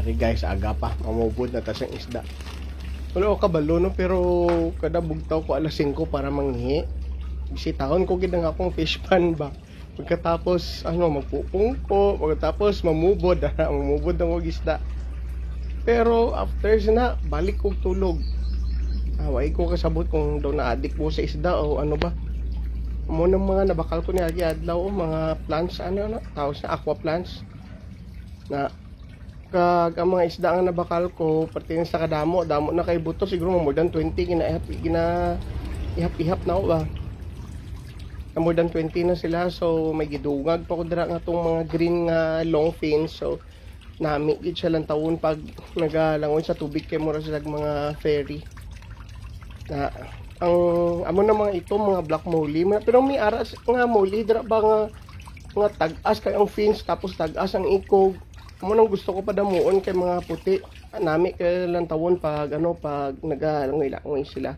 Ari guys, aga pa, mamubod na tas ang isda. Wala ko kabalo no, pero kada bugtaw ko alas 5 para manghi. Bisitahon ko gid ang akong fish pan ba. Pagkatapos magpupong ko, pagkatapos mamubod, mamubod ang og isda. Pero after na, balik ko tulog. Away ko kasabot kung daw na-addict ko sa isda o ano ba. Mo ng mga nabakal ko ni Agi adlaw, mga plants, tawag sa aqua plants. Na kag ang mga isda nga nabakal ko pertaining sa kadamo na kay buto siguro more than 20 ihap na ba more than 20 na sila, so may gidungag pa ko dira nga tong mga green nga long fins, so nami gid siya lang tawon pag nagalangon sa tubig kay mura sila mga ferry na ang amo na mga ito mga black molly, pero may aras nga molly dira ba nga tag-as kay ang fins tapos tag-as ang ikog. Amo nang gusto ko pa damuon kay mga puti. Nami kay lang tawon pag pag nagalangoy-langoy sila.